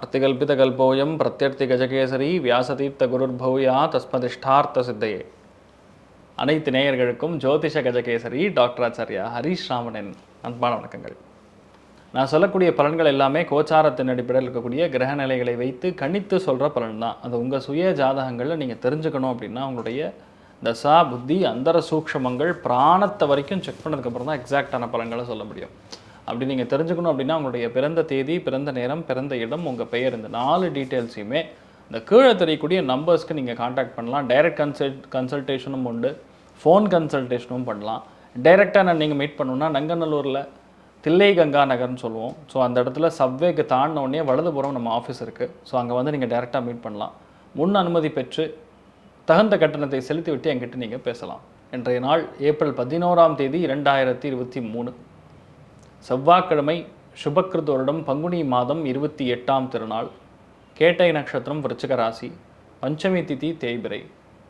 अर्तिकल्पितकल्पोऽयं प्रत्यर्थिगजकेसरी व्यासतीर्थ गुरुर्भूया तस्मदिष्टार्த்த சித்தையே. அனைத்து நேயர்களுக்கும் ஜோதிஷ கஜகேசரி டாக்டர் ஆச்சாரியா ஹரீஷ் ராமனின் அன்பான வணக்கங்கள். நான் சொல்லக்கூடிய பலன்கள் எல்லாமே கோச்சாரத்தின் அடிப்படையில் இருக்கக்கூடிய கிரக நிலைகளை வைத்து கணித்து சொல்கிற பலன் தான். அது உங்கள் சுய ஜாதகங்களில் நீங்கள் தெரிஞ்சுக்கணும் அப்படின்னா உங்களுடைய தசா புத்தி அந்தர சூக்ஷமங்கள் பிராணத்தை வரைக்கும் செக் பண்ணதுக்கப்புறம் தான் எக்ஸாக்டான பலன்களை சொல்ல முடியும். அப்படி நீங்கள் தெரிஞ்சுக்கணும் அப்படின்னா உங்களுடைய பிறந்த தேதி, பிறந்த நேரம், பிறந்த இடம், உங்கள் பெயர், இந்த 4 டீட்டெயில்ஸையுமே இந்த கீழே தெரியக்கூடிய நம்பர்ஸ்க்கு நீங்கள் காண்டாக்ட் பண்ணலாம். டைரக்ட் கன்சல்டேஷனும் உண்டு, ஃபோன் கன்சல்டேஷனும் பண்ணலாம். டைரெக்டாக நீங்கள் மீட் பண்ணணுன்னா நங்கநல்லூரில் தில்லை கங்கா நகர்னு சொல்லுவோம். ஸோ அந்த இடத்துல சப்வேக்கு தாண்டினோடனே வலதுபுறம் நம்ம ஆஃபீஸ் இருக்குது. ஸோ அங்கே வந்து நீங்கள் டைரெக்டாக மீட் பண்ணலாம். முன் அனுமதி பெற்று தகுந்த கட்டணத்தை செலுத்திவிட்டு என்கிட்ட நீங்கள் பேசலாம். இன்றைய நாள் ஏப்ரல் 11ஆம் தேதி 2023 செவ்வாய்க்கிழமை, சுபக்கிருத் வருடம் பங்குனி மாதம் 28ஆம் திருநாள், கேட்டை நட்சத்திரம், விருச்சிக ராசி, பஞ்சமி திதி தேய்பிரை,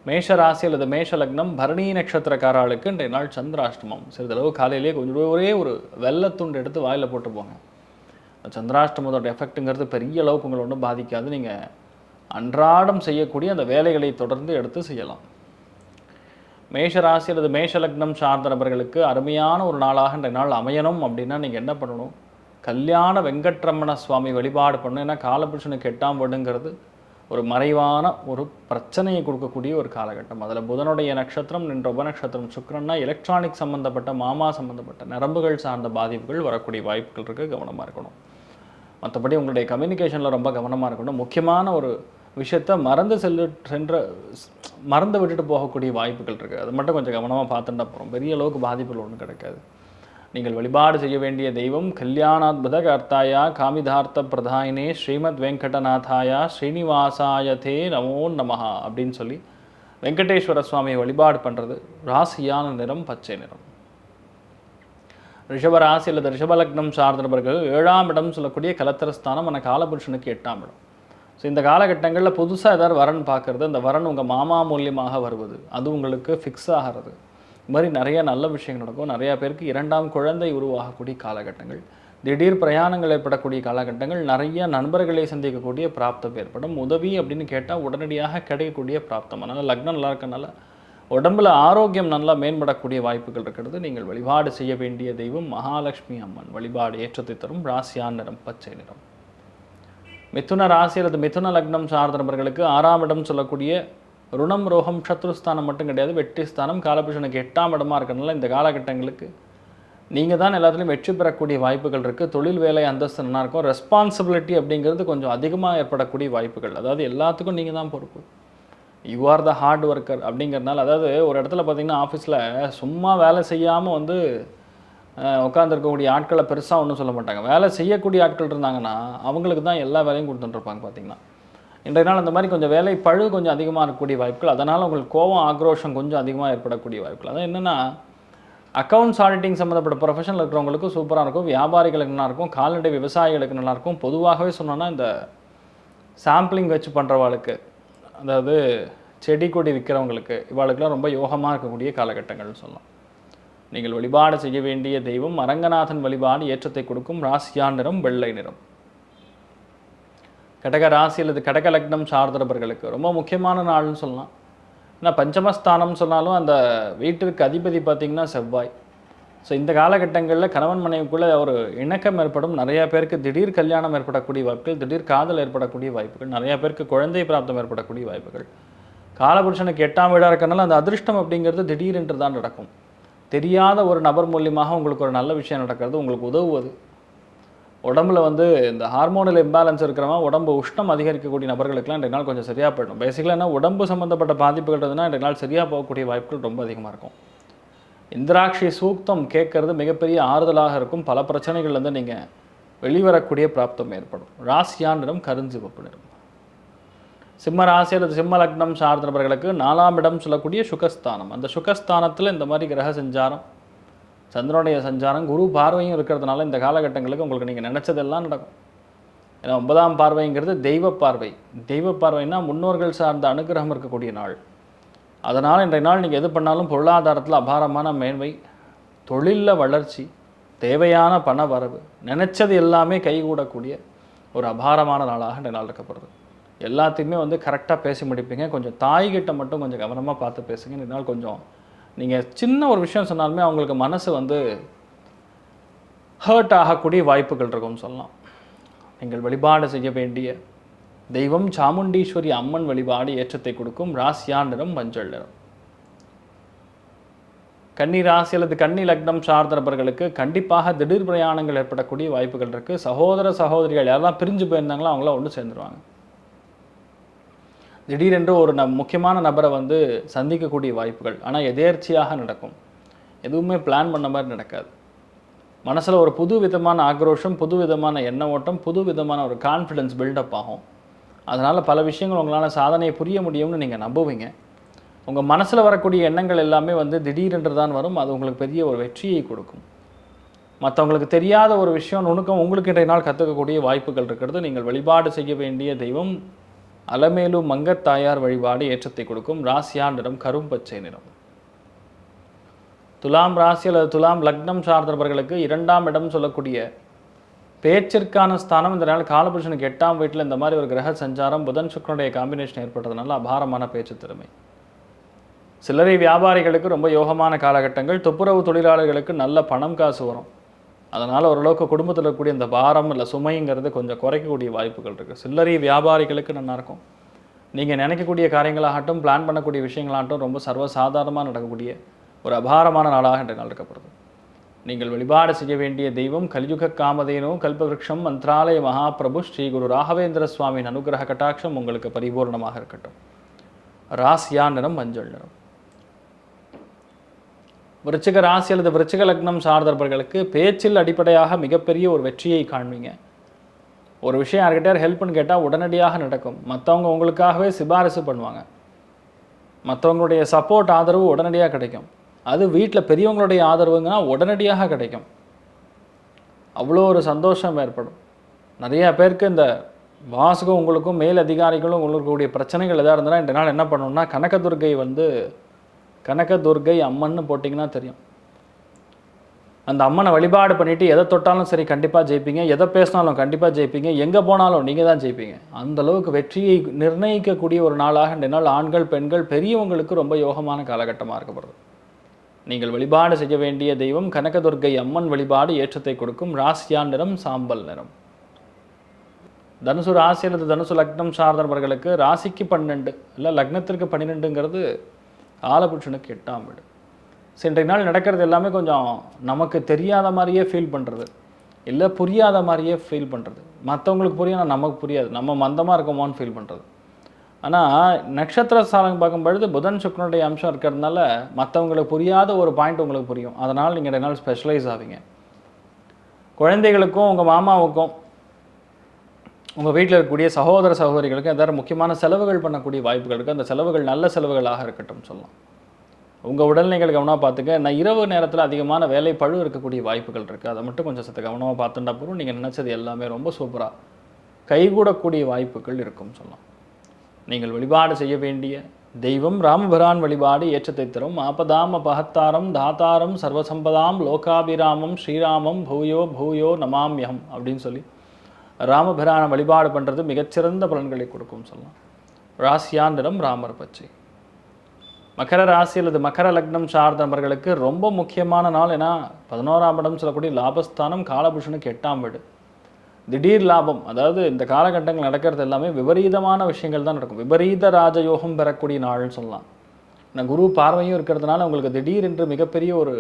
மேஷ ராசி அல்லது மேஷ லக்னம், பரணி நட்சத்திரக்காரர்களுக்கு இன்றைய நாள் சந்திராஷ்டமம். சிறிதளவு காலையிலேயே கொஞ்சம் ஒரே ஒரு வெள்ளத்துண்டு எடுத்து வாயில் போட்டு போங்க. சந்திராஷ்டமத்தோட எஃபெக்ட்டுங்கிறது பெரிய அளவுக்கு உங்களை ஒன்றும் பாதிக்காது. நீங்கள் அன்றாடம் செய்யக்கூடிய அந்த வேலைகளை தொடர்ந்து எடுத்து செய்யலாம். மேஷ ராசி அல்லது மேஷ லக்னம் சார்ந்த நபர்களுக்கு அருமையான ஒரு நாளாக இன்றைய நாள் அமையணும் அப்படின்னா நீங்கள் என்ன பண்ணணும்? கல்யாண வெங்கட்ரமண சுவாமி வழிபாடு பண்ணணும். ஏன்னா காலபுருஷனுக்கு 8ஆம் வீடுங்கிறது ஒரு மறைவான ஒரு பிரச்சனையை கொடுக்கக்கூடிய ஒரு காலகட்டம். அதில் புதனுடைய நட்சத்திரம் நின்ற உபநட்சத்திரம் சுக்கிரன்னா எலக்ட்ரானிக் சம்மந்தப்பட்ட, மாமா சம்மந்தப்பட்ட நரம்புகள் சார்ந்த பாதிப்புகள் வரக்கூடிய வாய்ப்புகள் இருக்குது. கவனமாக இருக்கணும். மற்றபடி உங்களுடைய கம்யூனிகேஷனில் ரொம்ப கவனமாக இருக்கணும். முக்கியமான ஒரு விஷயத்தை மறந்து விட்டுட்டு போகக்கூடிய வாய்ப்புகள் இருக்குது. அது மட்டும் கொஞ்சம் கவனமாக பார்த்துட்டா போகிறோம். பெரிய அளவுக்கு பாதிப்புகள் ஒன்றும் கிடைக்காது. நீங்கள் வழிபாடு செய்ய வேண்டிய தெய்வம் கல்யாணாத்புத கர்த்தாயா காமிதார்த்த பிரதாயினே ஸ்ரீமத் வெங்கடநாதாயா ஸ்ரீனிவாசாயதே நமோ நமஹா அப்படின்னு சொல்லி வெங்கடேஸ்வர சுவாமியை வழிபாடு பண்ணுறது. ராசியான நிறம் பச்சை நிறம். ரிஷபராசி அல்லது ரிஷபலக்னம் சார்ந்த நபர்கள் 7ஆம் இடம் சொல்லக்கூடிய கலத்திரஸ்தானம், அந்த காலபுருஷனுக்கு 8ஆம் இடம். ஸோ இந்த காலகட்டங்களில் புதுசாக ஏதாவது வரன் பார்க்குறது, அந்த வரன் உங்கள் மாமா மூலியமாக வருவது, அது உங்களுக்கு ஃபிக்ஸ் ஆகிறது. இது மாதிரி நிறைய நல்ல விஷயங்கள் நடக்கும். நிறையா பேருக்கு 2ஆம் குழந்தை உருவாகக்கூடிய காலகட்டங்கள், திடீர் பிரயாணங்கள் ஏற்படக்கூடிய காலகட்டங்கள், நிறைய நண்பர்களை சந்திக்கக்கூடிய பிராப்தம் ஏற்படும். உதவி அப்படின்னு கேட்டால் உடனடியாக கிடைக்கக்கூடிய பிராப்தம். அதனால் லக்னம் நல்லா இருக்கனால உடம்புல ஆரோக்கியம் நல்லா மேம்படக்கூடிய வாய்ப்புகள் இருக்கிறது. நீங்கள் வழிபாடு செய்ய வேண்டிய தெய்வம் மகாலட்சுமி அம்மன் வழிபாடு ஏற்றத்தை தரும். ராசியான நிறம் பச்சை நிறம். மிதுன ராசி அல்லது மிதுன லக்னம் சார்ந்த நபர்களுக்கு 6ஆம் இடம் சொல்லக்கூடிய ருணம் ரோகம் சத்ருஸ்தானம் மட்டும் கிடையாது, வெற்றி ஸ்தானம். காலபுருஷனுக்கு 8ஆம் இடமா இருக்கிறதுனால இந்த காலகட்டங்களுக்கு நீங்கள் தான் எல்லாத்துலேயும் வெற்றி பெறக்கூடிய வாய்ப்புகள் இருக்குது. தொழில் வேலை அந்தஸ்து நல்லா இருக்கும். ரெஸ்பான்சிபிலிட்டி அப்படிங்கிறது கொஞ்சம் அதிகமாக ஏற்படக்கூடிய வாய்ப்புகள். அதாவது எல்லாத்துக்கும் நீங்கள் தான் பொறுப்பு. You are the hard worker அப்படிங்கிறதுனால, அதாவது ஒரு இடத்துல பார்த்திங்கன்னா ஆஃபீஸில் சும்மா வேலை செய்யாமல் வந்து உட்காந்துருக்கக்கூடிய ஆட்களை பெருசாக ஒன்றும் சொல்ல மாட்டாங்க. வேலை செய்யக்கூடிய ஆட்கள் இருந்தாங்கன்னா அவங்களுக்கு தான் எல்லா வேலையும் கொடுத்துட்டுருப்பாங்க. பார்த்திங்கன்னா இன்றைய நாள் அந்த மாதிரி கொஞ்சம் வேலை பழு கொஞ்சம் அதிகமாக இருக்கக்கூடிய வாய்ப்புகள். அதனால் உங்களுக்கு கோபம், ஆக்ரோஷம் கொஞ்சம் அதிகமாக ஏற்படக்கூடிய வாய்ப்புகள். அதான் என்னென்னா, அக்கௌண்ட்ஸ் ஆடிட்டிங் சம்மந்தப்பட்ட ப்ரொஃபஷனில் இருக்கிறவங்களுக்கு சூப்பராக இருக்கும். வியாபாரிகளுக்கு நல்லா இருக்கும். கால்நடை விவசாயிகளுக்கு நல்லாயிருக்கும். பொதுவாகவே சொன்னோன்னா இந்த சாம்பிளிங் வச்சு பண்ணுறவாளுக்கு, அதாவது செடி கொடி விற்கிறவங்களுக்கு, இவாளுக்கெல்லாம் ரொம்ப யோகமாக இருக்கக்கூடிய காலகட்டங்கள்னு சொல்லலாம். நீங்கள் வழிபாடு செய்ய வேண்டிய தெய்வம் அரங்கநாதன் வழிபாடு ஏற்றத்தை கொடுக்கும். ராசியான் நிறம் வெள்ளை நிறம். கடக ராசி அல்லது கடக லக்னம் சார்ந்தவர்களுக்கு ரொம்ப முக்கியமான நாள்னு சொல்லலாம். ஏன்னா பஞ்சமஸ்தானம் சொன்னாலும் அந்த வீட்டிற்கு அதிபதி பார்த்திங்கன்னா செவ்வாய். ஸோ இந்த காலகட்டங்களில் கணவன் மனைவிக்குள்ளே ஒரு இணக்கம் ஏற்படும். நிறையா பேருக்கு திடீர் கல்யாணம் ஏற்படக்கூடிய வாய்ப்புகள், திடீர் காதல் ஏற்படக்கூடிய வாய்ப்புகள், நிறையா பேருக்கு குழந்தை பிராப்தம் ஏற்படக்கூடிய வாய்ப்புகள். காலபுருஷனுக்கு 8ஆம் வீடாக இருக்கிறனால அந்த அதிர்ஷ்டம் அப்படிங்கிறது திடீரென்று தான் நடக்கும். தெரியாத ஒரு நபர் மூலியமாக உங்களுக்கு ஒரு நல்ல விஷயம் நடக்கிறது, உங்களுக்கு உதவுவது. உடம்புல வந்து இந்த ஹார்மோனல் இம்பேலன்ஸ் இருக்கிறவங்க, உடம்பு உஷ்ணம் அதிகரிக்கக்கூடிய நபர்களுக்கெல்லாம் இன்றைய நாள் கொஞ்சம் சரியாக போயிடும். பேசிக்கலாக என்ன, உடம்பு சம்மந்தப்பட்ட பாதிப்புகள்னா இன்றைய நாள் சரியாக போகக்கூடிய வாய்ப்புகள் ரொம்ப அதிகமாக இருக்கும். இந்திராட்சி சூக்தம் கேட்கறது மிகப்பெரிய ஆறுதலாக இருக்கும். பல பிரச்சனைகள்லேருந்து நீங்கள் வெளிவரக்கூடிய பிராப்தம் ஏற்படும். ராசியான் நிறம் கருஞ்சிவப்பு நிறம். சிம்ம ராசி அல்லது சிம்ம லக்னம் சார்ந்த நபர்களுக்கு 4ஆம் இடம் சொல்லக்கூடிய சுகஸ்தானம். அந்த சுகஸ்தானத்தில் இந்த மாதிரி கிரக சஞ்சாரம், சந்திரனுடைய சஞ்சாரம், குரு பார்வையும் இருக்கிறதுனால இந்த காலகட்டங்களுக்கு உங்களுக்கு நீங்கள் நினச்சதெல்லாம் நடக்கும். ஏன்னா 9ஆம் பார்வைங்கிறது தெய்வ பார்வை. தெய்வ பார்வைன்னா முன்னோர்கள் சார்ந்த அனுகிரகம் இருக்கக்கூடிய நாள். அதனால் இன்றைய நாள் நீங்கள் எது பண்ணாலும் பொருளாதாரத்தில் அபாரமான மேன்மை, தொழிலில் வளர்ச்சி, தேவையான பண வரவு, நினச்சது எல்லாமே கைகூடக்கூடிய ஒரு அபாரமான நாளாக இந்த நாள் இருக்கப்படுது. எல்லாத்தையுமே வந்து கரெக்டாக பேசி முடிப்பீங்க. கொஞ்சம் தாய்கிட்ட மட்டும் கொஞ்சம் கவனமாக பார்த்து பேசுங்க. இந்த நாள் கொஞ்சம் நீங்கள் சின்ன ஒரு விஷயம் சொன்னாலுமே அவங்களுக்கு மனசு வந்து ஹர்ட் ஆகக்கூடிய வாய்ப்புகள் இருக்கும்னு சொல்லலாம். நீங்கள் வழிபாடு செய்ய வேண்டிய தெய்வம் சாமுண்டீஸ்வரி அம்மன் வழிபாடு ஏற்றத்தை கொடுக்கும். ராசியா நிறம் மஞ்சள் நிறம். கன்னி ராசி அல்லது கன்னி லக்னம் சார்ந்த நபர்களுக்கு கண்டிப்பாக திடீர் பிரயாணங்கள் ஏற்படக்கூடிய வாய்ப்புகள் இருக்குது. சகோதர சகோதரிகள் யாரெல்லாம் பிரிஞ்சு போயிருந்தாங்களோ அவங்களாம் ஒன்று சேர்ந்துருவாங்க. திடீரென்று ஒரு முக்கியமான நபரை வந்து சந்திக்கக்கூடிய வாய்ப்புகள், ஆனால் எதேர்ச்சியாக நடக்கும். எதுவுமே பிளான் பண்ண மாதிரி நடக்காது. மனசில் ஒரு புது விதமான ஆக்ரோஷம், புது விதமான எண்ண ஓட்டம், புது விதமான ஒரு கான்ஃபிடென்ஸ் பில்டப் ஆகும். அதனால் பல விஷயங்கள் உங்களால் சாதனையை புரிய முடியும்னு நீங்கள் நம்புவீங்க. உங்கள் மனசில் வரக்கூடிய எண்ணங்கள் எல்லாமே வந்து திடீரென்று தான் வரும். அது உங்களுக்கு பெரிய ஒரு வெற்றியை கொடுக்கும். மற்றவங்களுக்கு தெரியாத ஒரு விஷயம் நுணுக்கம் உங்களுக்கு இன்றைய நாள் கற்றுக்கக்கூடிய வாய்ப்புகள் இருக்கிறது. நீங்கள் வழிபாடு செய்ய வேண்டிய தெய்வம் அலமேலு மங்கத்தாயார் வழிபாடு ஏற்றத்தை கொடுக்கும். ராசியா நிறம் கரும்பச்சை நிறம். துலாம் ராசி அல்லது துலாம் லக்னம் சார்ந்தவர்களுக்கு 2ஆம் இடம் சொல்லக்கூடிய பேச்சிற்கான ஸ்தானம் இந்த நாள் காலபுருஷனுக்கு 8ஆம் வீட்டில் இந்த மாதிரி ஒரு கிரக சஞ்சாரம் புதன் சுக்கிரனுடைய காம்பினேஷன் ஏற்படுறதுனால அபாரமான பேச்சு திறமை. சில்லறை வியாபாரிகளுக்கு ரொம்ப யோகமான காலகட்டங்கள். துப்புரவு தொழிலாளர்களுக்கு நல்ல பணம் காசு வரும். அதனால் ஓரளவுக்கு குடும்பத்தில் இருக்கக்கூடிய இந்த பாரம் இல்லை சுமைங்கிறது கொஞ்சம் குறைக்கக்கூடிய வாய்ப்புகள் இருக்குது. சில்லறை வியாபாரிகளுக்கு நல்லாயிருக்கும். நீங்கள் நினைக்கக்கூடிய காரியங்களாகட்டும், பிளான் பண்ணக்கூடிய விஷயங்களாகட்டும் ரொம்ப சர்வசாதாரணமாக நடக்கக்கூடிய ஒரு அபாரமான நாளாக இன்றைய நாள் இருக்கப்படுது. நீங்கள் வழிபாடு செய்ய வேண்டிய தெய்வம் கலியுக காமதேனு கல்பவிருஷம் மந்த்ராலய மகாபிரபு ஸ்ரீ குரு ராகவேந்திர சுவாமியின் அனுகிரக கட்டாட்சம் உங்களுக்கு பரிபூர்ணமாக இருக்கட்டும். ராசியா நிறம் மஞ்சள் நிறம். விருச்சிக ராசி அல்லது விருச்சிக லக்னம் சார்ந்தவர்களுக்கு பேச்சில் அடிப்படையாக மிகப்பெரிய ஒரு வெற்றியை காண்பீங்க. ஒரு விஷயம் யார்கிட்ட ஹெல்ப்னு கேட்டால் உடனடியாக நடக்கும். மற்றவங்க உங்களுக்காகவே சிபாரிசு பண்ணுவாங்க. மற்றவங்களுடைய சப்போர்ட் ஆதரவு உடனடியாக கிடைக்கும். அது வீட்டில் பெரியவங்களுடைய ஆதரவுங்கன்னா உடனடியாக கிடைக்கும். அவ்வளோ ஒரு சந்தோஷம் ஏற்படும். நிறையா பேருக்கு இந்த வாசகம் உங்களுக்கும் மேல் அதிகாரிகளும் உங்களுடைய பிரச்சனைகள் எதாக இருந்ததுன்னா இந்த நாள் என்ன பண்ணணும்னா கனகதுர்கை அம்மன்னு போட்டிங்கன்னா தெரியும். அந்த அம்மனை வழிபாடு பண்ணிவிட்டு எதை தொட்டாலும் சரி கண்டிப்பாக ஜெயிப்பீங்க. எதை பேசினாலும் கண்டிப்பாக ஜெயிப்பீங்க. எங்கே போனாலும் நீங்கள் தான் ஜெயிப்பீங்க. அந்தளவுக்கு வெற்றியை நிர்ணயிக்கக்கூடிய ஒரு நாளாக இந்த நாள் ஆண்கள் பெண்கள் பெரியவங்களுக்கு ரொம்ப யோகமான காலகட்டமாக இருக்கப்படுது. நீங்கள் வழிபாடு செய்ய வேண்டிய தெய்வம் கனகதுர்கை அம்மன் வழிபாடு ஏற்றத்தை கொடுக்கும். ராசியா நிறம் சாம்பல் நிறம். தனுசு ராசி அல்லது தனுசு லக்னம் சார்ந்தவர்களுக்கு ராசிக்கு 12 இல்லை லக்னத்திற்கு 12ங்கிறது காலபுருஷனுக்கு 8ஆம் வீடு. இன்றைய நாள் நடக்கிறது எல்லாமே கொஞ்சம் நமக்கு தெரியாத மாதிரியே ஃபீல் பண்ணுறது, இல்லை புரியாத மாதிரியே ஃபீல் பண்ணுறது. மற்றவங்களுக்கு புரியும், நமக்கு புரியாது. நம்ம மந்தமாக இருக்கோமோன்னு ஃபீல் பண்ணுறது. ஆனால் நட்சத்திர சாலம் பார்க்கும்பொழுது புதன் சுக்கிரனுடைய அம்சம் இருக்கிறதுனால மற்றவங்களுக்கு புரியாத ஒரு பாயிண்ட் உங்களுக்கு புரியும். அதனால் நீங்கள் 2 நாள் ஸ்பெஷலைஸ் ஆவீங்க. குழந்தைகளுக்கும் உங்கள் மாமாவுக்கும் உங்கள் வீட்டில் இருக்கக்கூடிய சகோதர சகோதரிகளுக்கும் ஏதாவது முக்கியமான செலவுகள் பண்ணக்கூடிய வாய்ப்புகள் இருக்குது. அந்த செலவுகள் நல்ல செலவுகளாக இருக்கட்டும் சொல்லலாம். உங்கள் உடல்நிலைகள் கவனமாக பார்த்துக்க. நான் இரவு நேரத்தில் அதிகமான வேலை பழு இருக்கக்கூடிய வாய்ப்புகள் இருக்குது. அதை மட்டும் கொஞ்சம் சற்று கவனமாக பார்த்துட்டா போதும். நீங்கள் நினச்சது எல்லாமே ரொம்ப சூப்பராக கைகூடக்கூடிய வாய்ப்புகள் இருக்கும் சொல்லலாம். நீங்கள் வழிபாடு செய்ய வேண்டிய தெய்வம் ராமபிரான் வழிபாடு ஏற்றத்தை தரும். ஆபதாம் அபஹத்தாரம் தாத்தாரம் சர்வசம்பதாம் லோகாபிராமம் ஸ்ரீராமம் பூயோ பூயோ நமாம்யம் அப்படின்னு சொல்லி ராமபிரான வழிபாடு பண்ணுறது மிகச்சிறந்த பலன்களை கொடுக்கும் சொல்லலாம். ராசியா நிறம் ராமர் பச்சை. மகர ராசி அல்லது மகர லக்னம் சார்ந்தவர்களுக்கு ரொம்ப முக்கியமான நாள். ஏன்னா 11ஆம் இடம் சொல்லக்கூடிய லாபஸ்தானம் காலபுருஷனுக்கு 8ஆம் வீடு. திடீர் லாபம், அதாவது இந்த காலகட்டங்கள் நடக்கிறது எல்லாமே விபரீதமான விஷயங்கள் தான் நடக்கும். விபரீத ராஜயோகம் பெறக்கூடிய நாள்னு சொல்லலாம். நான் குரு பார்வையும் இருக்கிறதுனால உங்களுக்கு திடீரென்று மிகப்பெரிய ஒரு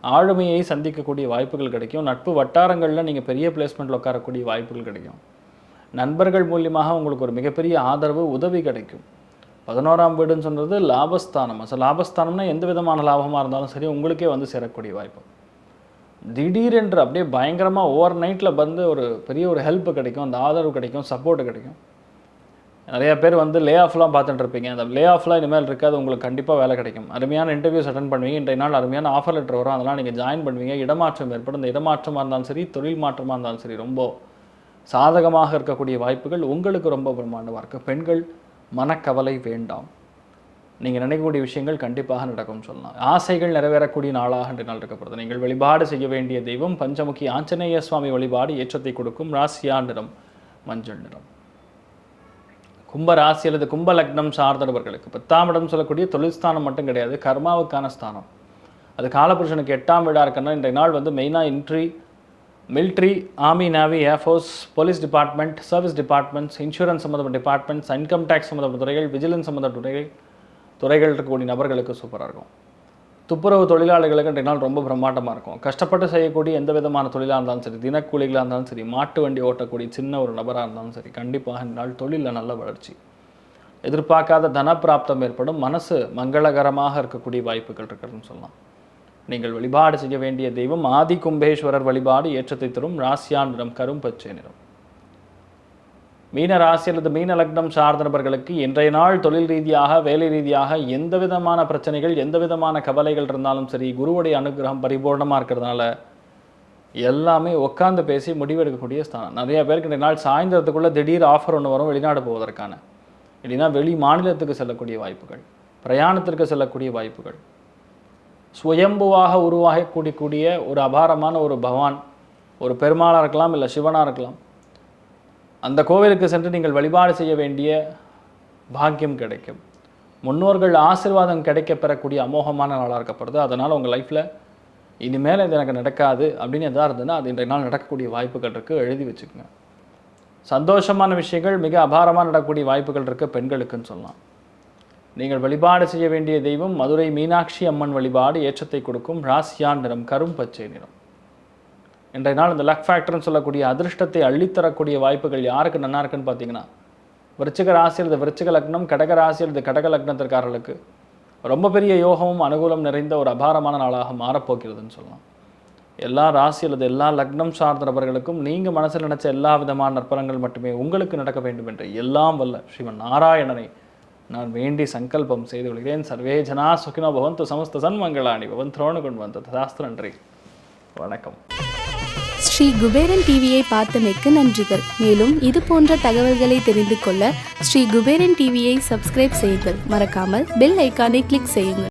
ஆளுமையை சந்திக்கக்கூடிய வாய்ப்புகள் கிடைக்கும். நட்பு வட்டாரங்களில் நீங்கள் பெரிய பிளேஸ்மெண்ட்டில் உட்காரக்கூடிய வாய்ப்புகள் கிடைக்கும். நண்பர்கள் மூலியமாக உங்களுக்கு ஒரு மிகப்பெரிய ஆதரவு உதவி கிடைக்கும். 11ஆம் வீடுன்னு சொன்னது லாபஸ்தானம். லாபஸ்தானம்னா எந்த விதமான லாபமாக இருந்தாலும் சரி உங்களுக்கே வந்து சேரக்கூடிய வாய்ப்பு. திடீரென்று அப்படியே பயங்கரமாக ஓவர் நைட்டில் வந்து ஒரு பெரிய ஒரு ஹெல்ப் கிடைக்கும், அந்த ஆதரவு கிடைக்கும், சப்போர்ட் கிடைக்கும். நிறைய பேர் வந்து லே ஆஃப்லாம் பார்த்துட்டு இருப்பீங்க. அந்த லே ஆஃப்லாம் இனிமேல் இருக்காது. உங்களுக்கு கண்டிப்பாக வேலை கிடைக்கும். அருமையான இன்டர்வியூஸ் அட்டன் பண்ணுவீங்க. இன்றைய நாள் அருமையான ஆஃபர் லெட்டர் வரும். அதெல்லாம் நீங்கள் ஜாயின் பண்ணுவீங்க. இடமாற்றம் ஏற்படும். இந்த இடமாற்றமாக இருந்தாலும் சரி, தொழில் மாற்றமாக இருந்தாலும் சரி ரொம்ப சாதகமாக இருக்கக்கூடிய வாய்ப்புகள் உங்களுக்கு ரொம்ப பிரம்மாண்டமாக இருக்குது. பெண்கள் மனக்கவலை வேண்டாம். நீங்கள் நினைக்கக்கூடிய விஷயங்கள் கண்டிப்பாக நடக்கும்னு சொல்லலாம். ஆசைகள் நிறைவேறக்கூடிய நாளாக இன்றைய நாள் இருக்கப்படுது. நீங்கள் வழிபாடு செய்ய வேண்டிய தெய்வம் பஞ்சமுகி ஆஞ்சநேய சுவாமி வழிபாடு ஏற்றத்தை கொடுக்கும். ராசியா நிறம் மஞ்சள் நிறம். கும்ப ராசி அல்லது கும்ப லக்னம் சார்ந்தவர்களுக்கு 10ஆம் இடம் சொல்லக்கூடிய தொழில் ஸ்தானம் மட்டும் கிடையாது, கர்மாவுக்கான ஸ்தானம். அது காலபுருஷனுக்கு 8ஆம் வீடாக இருக்குன்னா இன்றைய நாள் வந்து மெயினாக military, army, navy, air force, police department, service departments, insurance சம்மந்தப்பட்ட டிபார்ட்மெண்ட்ஸ், இன்கம் டேக்ஸ் சம்மந்தப்பட்ட துறைகள், விஜிலன்ஸ் சம்மந்தப்பட்ட துறைகள் இருக்கக்கூடிய நபர்களுக்கு சூப்பராக இருக்கும். துப்புரவு தொழிலாளர்களுக்கு இன்றைய நாள் ரொம்ப பிரம்மாண்டமாக இருக்கும். கஷ்டப்பட்டு செய்யக்கூடிய எந்த விதமான தொழிலாக இருந்தாலும் சரி, தினக்கூலிகளாக இருந்தாலும் சரி, மாட்டு வண்டி ஓட்டக்கூடிய சின்ன ஒரு நபராக இருந்தாலும் சரி, கண்டிப்பாக இந்த நாள் தொழிலில் நல்ல வளர்ச்சி, எதிர்பார்க்காத தனப்பிராப்தம் ஏற்படும். மனசு மங்களகரமாக இருக்கக்கூடிய வாய்ப்புகள் இருக்குதுன்னு சொல்லலாம். நீங்கள் வழிபாடு செய்ய வேண்டிய தெய்வம் ஆதி கும்பேஸ்வரர் வழிபாடு ஏற்றத்தை தரும். ராசியா நிறம் கரும் பச்சை நிறம். மீன ராசி அல்லது மீன லக்னம் சார்ந்த நபர்களுக்கு இன்றைய நாள் தொழில் ரீதியாக, வேலை ரீதியாக எந்த விதமான பிரச்சனைகள், எந்த விதமான கவலைகள் இருந்தாலும் சரி, குருவுடைய அனுகிரகம் பரிபூர்ணமாக இருக்கிறதுனால எல்லாமே உட்காந்து பேசி முடிவெடுக்கக்கூடிய ஸ்தானம். நிறைய பேருக்கு இன்றைய நாள் சாயந்தரத்துக்குள்ளே திடீர் ஆஃபர் ஒன்று வரும் வெளிநாடு போவதற்கான, இல்லைன்னா வெளி மாநிலத்துக்கு செல்லக்கூடிய வாய்ப்புகள், பிரயாணத்திற்கு செல்லக்கூடிய வாய்ப்புகள், சுயம்புவாக உருவாகக்கூடிய ஒரு அபாரமான ஒரு பகவான், ஒரு பெருமாளாக இருக்கலாம், இல்லை சிவனாக இருக்கலாம், அந்த கோவிலுக்கு சென்று நீங்கள் வழிபாடு செய்ய வேண்டிய பாக்கியம் கிடைக்கும். முன்னோர்கள் ஆசீர்வாதம் கிடைக்க பெறக்கூடிய அமோகமான நாளாக இருக்கப்படுது. அதனால் உங்கள் லைஃப்பில் இனிமேல் இது எனக்கு நடக்காது அப்படின்னு எதாக இருந்ததுன்னா அது இன்றைய நாள் நடக்கக்கூடிய வாய்ப்புகள் இருக்குது. எழுதி வச்சுக்கோங்க. சந்தோஷமான விஷயங்கள் மிக அபாரமாக நடக்கக்கூடிய வாய்ப்புகள் இருக்குது பெண்களுக்குன்னு சொல்லலாம். நீங்கள் வழிபாடு செய்ய வேண்டிய தெய்வம் மதுரை மீனாட்சி அம்மன் வழிபாடு ஏற்றத்தை கொடுக்கும். ராசியா நிறம் கரும் பச்சை நிறம். இன்றைய நாள் இந்த லக் ஃபேக்டர்னு சொல்லக்கூடிய அதிர்ஷ்டத்தை அள்ளித்தரக்கூடிய வாய்ப்புகள் யாருக்கு நல்லா இருக்குன்னு பார்த்தீங்கன்னா, விருச்சிக ராசி அல்லது விருச்சிக லக்னம், கடக ராசி அல்லது கடக லக்னத்திற்காரர்களுக்கு ரொம்ப பெரிய யோகமும் அனுகூலம் நிறைந்த ஒரு அபாரமான நாளாக மாறப்போகிறதுன்னு சொல்லலாம். எல்லா ராசி அல்லது எல்லா லக்னம் சார்ந்த நபர்களுக்கும் நீங்கள் மனசில் நினைச்ச எல்லா விதமான நற்பலங்கள் மட்டுமே உங்களுக்கு நடக்க வேண்டும் என்று எல்லாம் வல்ல ஸ்ரீமன் நாராயணனை நான் வேண்டி சங்கல்பம் செய்து கொள்கிறேன். சர்வே ஜனா சுகினோ பவந்து சமஸ்த சன்மங்களாணி பவந்தோடு கொண்டு வந்தது சாஸ்திர நன்றி. வணக்கம். ஸ்ரீ குபேரன் டிவியை பார்த்தமைக்கு நன்றிகள். மேலும் இது போன்ற தகவல்களை தெரிந்து கொள்ள ஸ்ரீ குபேரன் டிவியை சப்ஸ்கிரைப் செய்யுங்கள். மறக்காமல் பெல் ஐக்கானை கிளிக் செய்யுங்கள்.